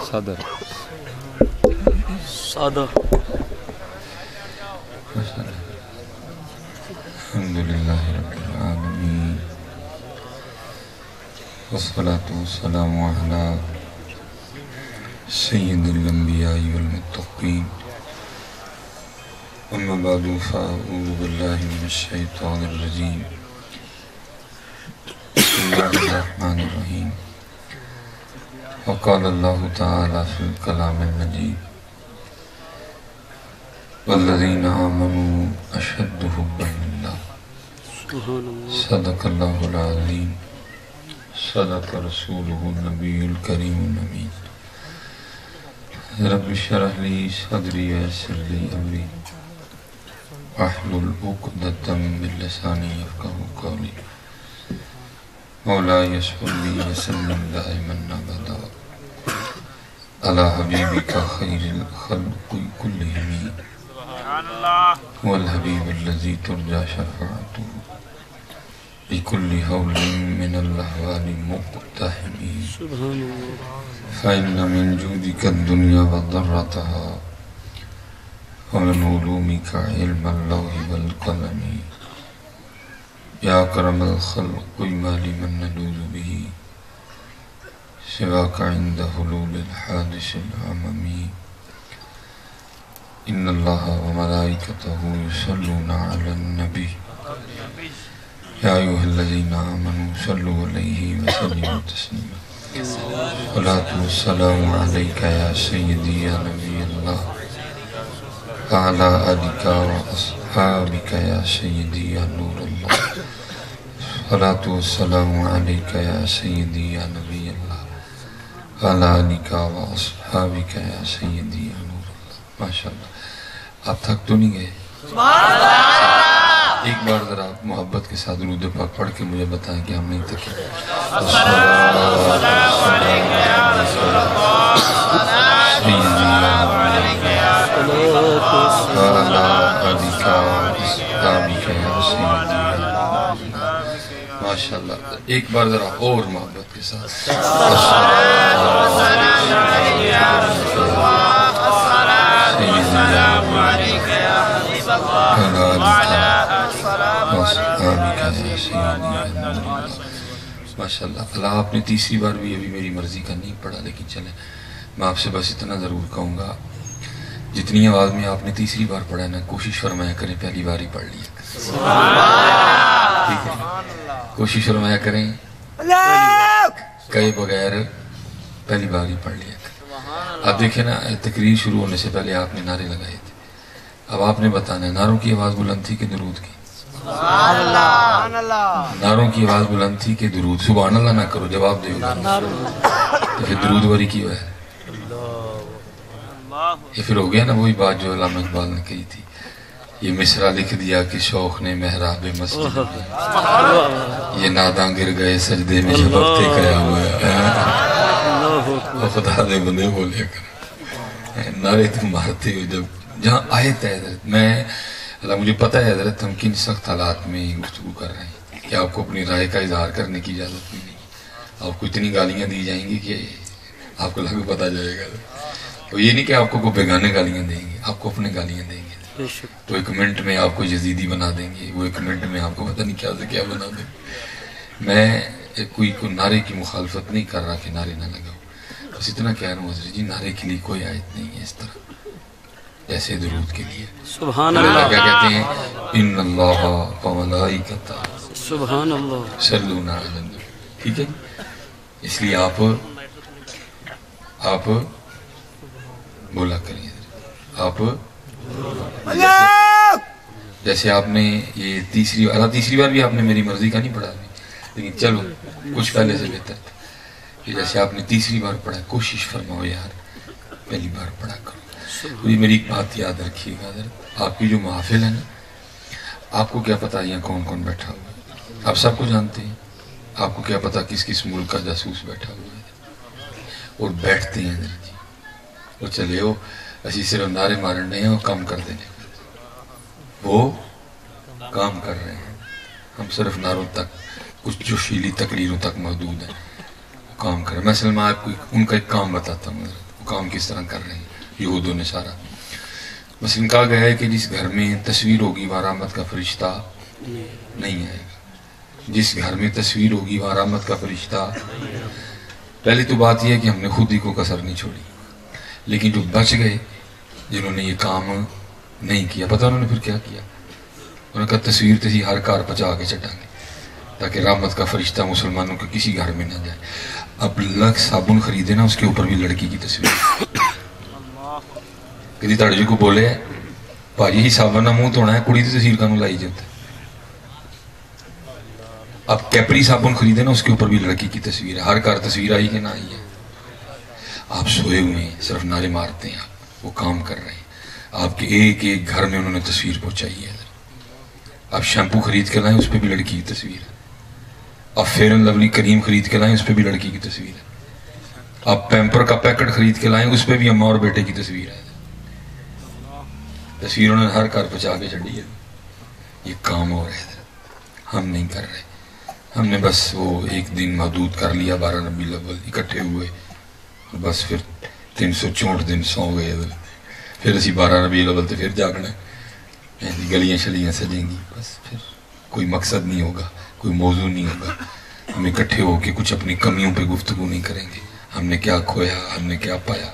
صدر سادہ الحمدللہ رب العالمین والصلاة والسلام علی سید الانبیاء والمتقین اما بعد فاعوذ باللہ من الشیطان الرجیم بسم اللہ الرحمن الرحیم وقال اللہ تعالی فی الکلام المجید والذین آمنوا اشد حبا للہ صدق اللہ العظیم صدق رسولہ النبی الکریم الامین رب اشرح لی صدری ویسر لی امری واحلل عقدۃ من لسانی یفقہوا قولی مولاي صل وسلم دائما ابدا على حبيبك خير الخلق كلهم والحبيب الذي ترجى شفاعته بكل هول من الاحوال مقتحم فإن من جودك الدنيا وضرتها ومن علومك علم اللوح والقلم یا کرم الخلق ما لمن نلوذ به سواك عند حلول الحادث العممی ان اللہ وملائکته یصلون علی النبی یا ایوہ الذین آمنوا صلوا علیہ وسلموا تسلیما صلاة والسلام علیکہ یا سیدی یا نبی اللہ وعلی آلک واصحابک یا سیدی یا نور اللہ صلاة والسلام علیکہ یا سیدی یا نبی اللہ وعلی آلک واصحابک یا سیدی یا نور اللہ ماشاءاللہ آپ تھک تو نہیں گئے؟ ایک بار ذرا آپ محبت کے ساتھ درود پاک پڑھ کے مجھے بتائیں کہ ہم نہیں تھکے ماشاءاللہ ایک بار ذرا اور محبت کے ساتھ ماشاءاللہ اللہ آپ نے تیسری بار بھی ابھی میری مرضی کا نہیں پڑھا لیکن چلیں میں آپ سے بس اتنا ضرور کہوں گا جتنی آواز میں آپ نے تیسری بار پڑھا ہے نا کوشش فرمایا کریں پہلی بار ہی پڑھ لیا ٹھیک ہے کوشش فرمایا کریں کہے بغیر پہلی بار ہی پڑھ لیا کریں آپ دیکھیں نا تقریر شروع ہونے سے پہلے آپ نے نعرے لگائے تھے اب آپ نے بتانا ہے نعروں کی آواز بلند تھی کہ درود کی نعروں کی آواز بلند تھی کہ درود سبحان اللہ نہ کرو جواب دے گا تو پھر درود واری کی ہے یہ پھر ہو گیا نا وہی بات جو علامہ اقبال نے کہی تھی یہ مصرع لکھ دیا کہ شوق نے محراب مسجد میں یہ ناداں گر گئے سجدے میں شبکتے کیا ہوا ہے خدا دے بندے بولے کر نعرے تم مارتے ہو جب جہاں آیت ہے حضرت میں اللہ مجھے پتہ ہے حضرت ہم کن سخت حالات میں گفتگو کر رہے ہیں کہ آپ کو اپنی رائے کا اظہار کرنے کی اجازت بھی نہیں آپ کو اتنی گالیاں دی جائیں گی کہ آپ کو لگے پتہ جائے گا تو یہ نہیں کہ آپ کو بےگانے گالیاں دیں گے آپ کو اپنے گالیاں دیں گے تو ایک منٹ میں آپ کو یزیدی بنا دیں گے وہ ایک منٹ میں آپ کو پتہ نہیں کیا سے کیا بنا دیں گے میں کوئی نعرے کی مخالفت نہیں کر رہا کہ نعرے نہ لگاؤ بس اتنا کہہ رہا ہوں حضرت جی نعرے کے لیے کوئی آیت نہیں ہے اس طرح جیسے درود کے لیے سبحان اللہ کیا کہتے ہیں ان اللہ وملائکتہ سبحان اللہ یصلون علی النبی ٹھیک ہے اس لیے آپ بولا کریں آپ جیسے آپ نے یہ تیسری بار بھی آپ نے میری مرضی کا نہیں پڑھا لیکن چلو کچھ پہلے سے بہتر تھا کہ جیسے آپ نے تیسری بار پڑھا کوشش فرماؤ یار پہلی بار پڑھا کرو میری ایک بات یاد رکھیے گا حضرت آپ کی جو محافل ہے نا آپ کو کیا پتا یہاں کون کون بیٹھا ہوا ہے آپ سب کو جانتے ہیں آپ کو کیا پتا کس کس ملک کا جاسوس بیٹھا ہوا ہے اور بیٹھتے ہیں حضرت جی وہ چلے ہو اسی صرف نعرے مارنے ہیں اور کام کر دینے وہ کام کر رہے ہیں ہم صرف نعروں تک کچھ جوشیلی تقریروں تک محدود ہیں وہ کام کر رہے ہیں میں اصل میں آپ کو ان کا ایک کام بتاتا ہوں حضرت وہ کام کس طرح کر رہے ہیں یہود و نصارہ. مثلاً کہا گیا ہے کہ جس گھر میں تصویر ہوگی وہاں رحمت کا فرشتہ نہیں آئے گا. جس گھر میں تصویر ہوگی وہاں رحمت کا فرشتہ. پہلی تو بات یہ ہے کہ ہم نے خود ہی کو کسر نہیں چھوڑی. لیکن جو بچ گئے جنہوں نے یہ کام نہیں کیا، پتہ انہوں نے پھر کیا کیا؟ انہوں نے کہا تصویر تھی ہر کار پچا کے چٹانگے تاکہ رحمت کا فرشتہ مسلمانوں کے کسی گھر میں نہ جائے. اب لگ صابن خریدے نا، اس کے اوپر بھی لڑکی کی تصویر. کدی تاڑے جی کو بولے ہے بھاجی ہی صابن نہ منہ دھونا ہے، کڑی کی تصویر کانوں لائی جاتا ہے. اب کیپری صابن خریدے نا، اس کے اوپر بھی لڑکی کی تصویر ہے. ہر کار تصویر آئی کہ نہ آئی ہے؟ آپ سوئے ہوئے ہیں، صرف نعرے مارتے ہیں، آپ وہ کام کر رہے ہیں. آپ کے ایک ایک گھر میں انہوں نے تصویر پہنچائی ہے. آپ شیمپو خرید کے لائیں، اس پہ بھی لڑکی کی تصویر ہے. آپ فیئر اینڈ لولی کریم خرید کے لائیں، اس پہ بھی لڑکی کی تصویر ہے. آپ پیمپر کا پیکٹ خرید کے لائیں، اس پہ بھی اماں اور بیٹے کی تصویر ہے. تصویر انہوں نے ہر کار پچا کے چڑھی ہے. یہ کام ہو رہا ہے، ہم نہیں کر رہے. ہم نے بس وہ ایک دن محدود کر لیا، 12 ربیع الاول اکٹھے ہوئے، بس پھر 364 دن سو گئے. پھر اسی 12 ربیع الاول تو پھر جاگنا ہے، گلیاں شلیاں سجیں گی. بس پھر کوئی مقصد نہیں ہوگا، کوئی موضوع نہیں ہوگا. ہم اکٹھے ہو کے کچھ اپنی کمیوں پہ گفتگو نہیں کریں گے. ہم نے کیا کھویا، ہم نے کیا پایا.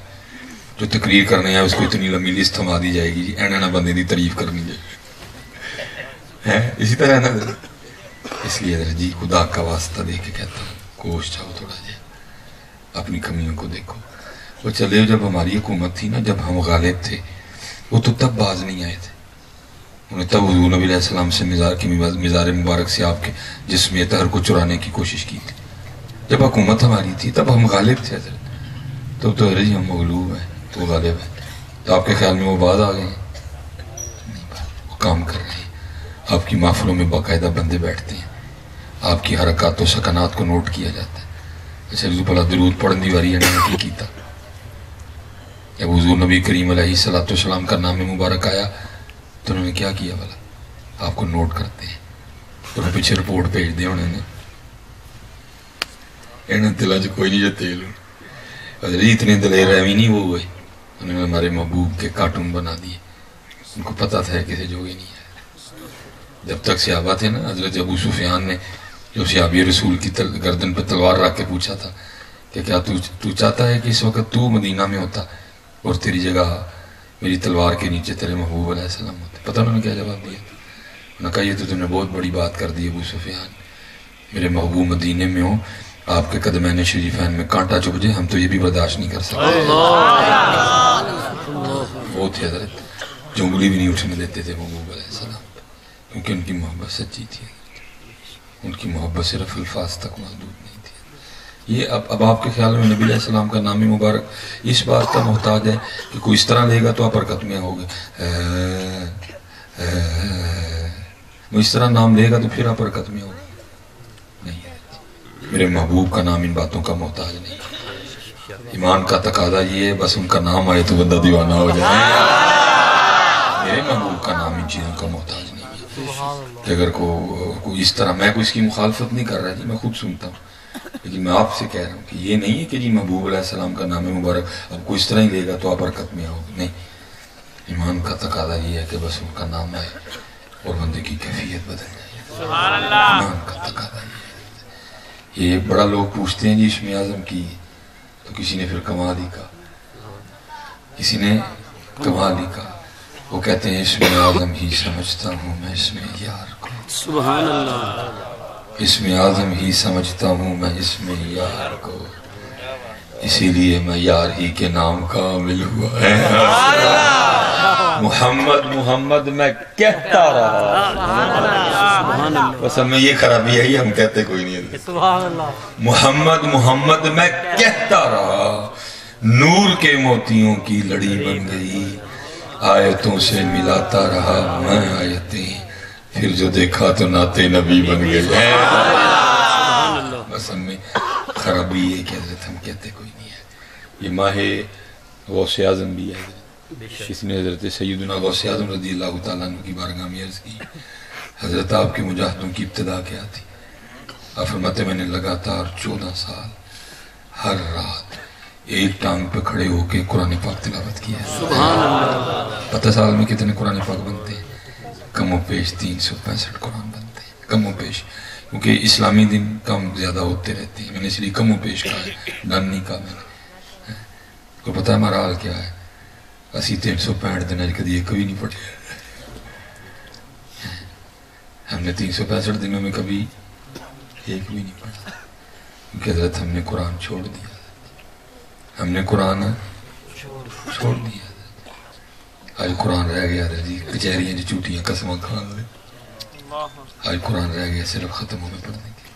جو تقریر کرنے ہے اس کو اتنی لمبی لسٹ تھما دی جائے گی، جی اینا نہ بندے دی تعریف کرنی جائے اسی طرح نا. اس لیے جی خدا کا واسطہ دے کے کہتا ہوں، کوش جاؤ تھوڑا جہا، اپنی کمیوں کو دیکھو. وہ چلے جب ہماری حکومت تھی نا، جب ہم غالب تھے، وہ تو تب باز نہیں آئے تھے. انہیں تب حضور نبی علیہ السلام سے مزار مبارک سے آپ کے جسم طاہر کو چرانے کی کوشش کی تھی. جب حکومت ہماری تھی تب ہم غالب تھے حضرت. تب تو حضرت ہم مغلوب ہیں، تو غالب ہیں. تو آپ کے خیال میں وہ باز آ گئے ہیں؟ وہ کام کر رہے ہیں. آپ کی محفلوں میں باقاعدہ بندے بیٹھتے ہیں، آپ کی حرکات و سکنات کو نوٹ کیا جاتا ہے. اچھا رضو پلا درود پڑھن دی واری انہوں نے کی کیتا. جب حضور نبی کریم علیہ السلام کا نام مبارک آیا تو انہوں نے کیا کیا بھلا؟ آپ کو نوٹ کرتے ہیں، انہوں پیچھے رپورٹ بھیج دیا. انہوں نے دلوں سے کوئی نہیں جو تیل حضرت اتنے دلیر رہوی نہیں وہ ہوئے. انہوں نے ہمارے محبوب کے کارٹون بنا دیے. ان کو پتہ تھا کسی جو ہی نہیں ہے. جب تک صحابہ تھے نا، حضرت ابو سفیان نے جو صحابی رسول کی گردن پہ تلوار رکھ کے پوچھا تھا کہ کیا تو چاہتا ہے کہ اس وقت تو مدینہ میں ہوتا اور تیری جگہ میری تلوار کے نیچے تیرے محبوب علیہ السلام ہوتے؟ پتہ انہوں نے کیا جواب دیا؟ انہوں نے کہا یہ تو تم نے بہت بڑی بات کر دی ابو سفیان. میرے محبوب مدینے میں ہوں، آپ کے قدمین شریفین میں کانٹا چبھ جائے، ہم تو یہ بھی برداشت نہیں کر سکتے. وہ تھے حضرت جو انگلی بھی نہیں اٹھنے دیتے تھے محبوب علیہ السلام، کیونکہ ان کی محبت سچی تھی. ان کی محبت صرف الفاظ تک محدود نہیں تھی. یہ اب آپ کے خیال میں نبی علیہ السلام کا نام مبارک اس بات کا محتاج ہے کہ کوئی اس طرح لے گا تو آپ حرکت میں ہوگے، وہ اس طرح نام لے گا تو پھر آپ حرکت میں ہوگے؟ نہیں. میرے محبوب کا نام ان باتوں کا محتاج نہیں. ایمان کا تقاضا یہ ہے بس ان کا نام آئے تو بندہ دیوانہ ہو جائے. میرے محبوب کا نام ان چیزوں کا محتاج نہیں ہے. کہ اگر کوئی اس طرح، میں کوئی اس کی مخالفت نہیں کر رہا جی، میں خود سنتا ہوں، لیکن میں آپ سے کہہ رہا ہوں کہ یہ نہیں ہے کہ جی محبوب علیہ السلام کا نام مبارک اب کوئی اس طرح ہی لے گا تو آپ حرکت میں آؤ. نہیں، ایمان کا تقاضا یہ ہے کہ بس ان کا نام آئے اور بندے کی کیفیت بدل جائے. ایمان کا تقاضا یہ ہے. یہ بڑا لوگ پوچھتے ہیں جی اسم اعظم کی، تو کسی نے پھر کمال ہی کہا، کسی نے کمال ہی کہا. وہ کہتے ہیں اسم اعظم ہی سمجھتا ہوں میں اسم یار کو. سبحان اللہ. اسم اعظم ہی سمجھتا ہوں میں اسم یار کو، اسی لیے میں یار ہی کے نام کا عامل ہوا ہے. محمد محمد میں کہتا رہا. بس ہمیں یہ خرابی ہے، یہ ہم کہتے کوئی نہیں ہے. محمد محمد میں کہتا رہا، نور کے موتیوں کی لڑی بن گئی، آیتوں سے ملاتا رہا میں آیتیں، پھر جو دیکھا تو ناتے نبی بن گئے. بس ہم میں خرابی یہ کہ حضرت ہم کہتے کوئی نہیں ہے. یہ ماہ غوث اعظم بھی ہے. کسی نے حضرت سیدنا غوث اعظم رضی اللہ تعالیٰ عنہ کی بارگاہ میں عرض کی، حضرت آپ کے مجاہدوں کی ابتدا کیا تھی؟ آپ فرماتے میں نے لگاتار 14 سال ہر رات ایک ٹانگ پہ کھڑے ہو کے قرآن پاک تلاوت کیا ہے. سبحان اللہ. پتہ سال میں کتنے قرآن پاک بنتے ہیں؟ کم و بیش 365 قرآن بنتے ہیں, کم و بیش, کیونکہ اسلامی دن کم زیادہ ہوتے رہتے ہیں. میں نے اس لیے کم و بیش کہا ہے, ڈن نہیں کہا میں نے. کو پتہ ہے ہمارا حال کیا ہے؟ اسی 365 دن کدی ایک بھی نہیں پڑھے. ہم نے 365 دنوں میں کبھی ایک بھی نہیں پڑھا, کیونکہ حضرت ہم نے قرآن چھوڑ دیا. ہم نے قرآن چھوڑ دیا. آج قرآن رہ گیا جی کچہریاں جو چوٹیاں قسمیں کھان لے. آج قرآن رہ گیا صرف ختموں میں پڑھنے کے.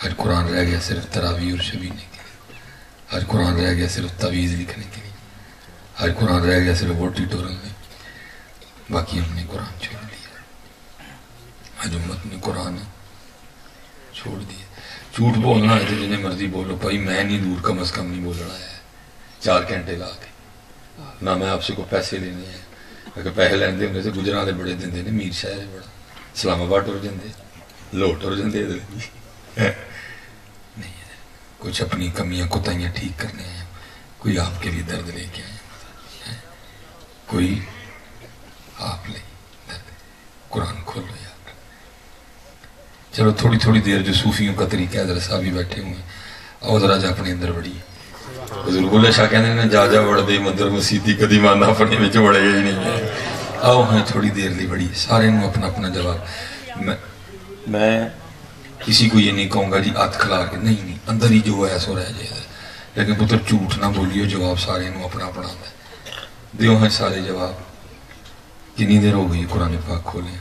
آج قرآن رہ گیا صرف تراویح اور شبینے کے. آج قرآن رہ گیا صرف تعویذ لکھنے کے لیے. آج قرآن رہ گیا صرف ووٹی ٹورن میں. باقی ہم نے قرآن چھوڑ دیا. آج امت نے قرآن چھوڑ دیا. جھوٹ بولنا ہے تو جنہیں مرضی بولو بھائی, میں نہیں دور کم از کم نہیں بولنا ہے 4 گھنٹے لا کے. نہ میں آپ سے کو پیسے لینے ہیں. اگر پیسے لیندے ہوں سے گجراں دے بڑے دندے نے, میر شاہ دے بڑا, اسلام آباد ٹر جاندے, لوٹ ٹر جاندے. نہیں, کچھ اپنی کمیاں کوتاہیاں ٹھیک کرنے ہیں. کوئی آپ کے لیے درد لے کے آئے, کوئی آپ لے درد. قرآن کھولو یار. چلو تھوڑی تھوڑی دیر جو صوفیوں کا طریقہ ہے, حضرت صاحب بھی بیٹھے ہوئے ہیں, آؤ ذرا جا اپنے اندر بڑی. حضور بولے شاہ کہنے ہیں جا جا وڑ دے مندر مسیدی کدی مانا اپنے میں وڑے گا ہی نہیں ہے. آؤ ہمیں تھوڑی دیر لی بڑی. سارے نو اپنا اپنا جواب. میں کسی کو یہ نہیں کہوں گا جی ہاتھ کھلا کے, نہیں, اندر ہی جو ہے سو رہ جائے. لیکن پتر جھوٹ نہ بولیو, جواب سارے نو اپنا اپنا ہے. دیو ہیں سارے جواب. کنی دیر ہو گئی قرآن پاک کھولیں,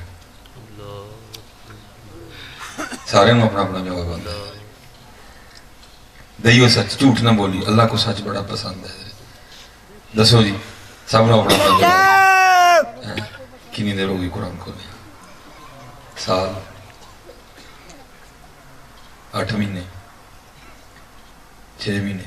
سارے نو اپنا اپنا جواب آتا ہے. دئیو سچ, جھوٹ نہ بولی. اللہ کو سچ بڑا پسند ہے. دسو جی سب نے اپنا اپنا جواب. کنی دیر ہوگی قرآن کھولے؟ سال, 8 مہینے, 6 مہینے,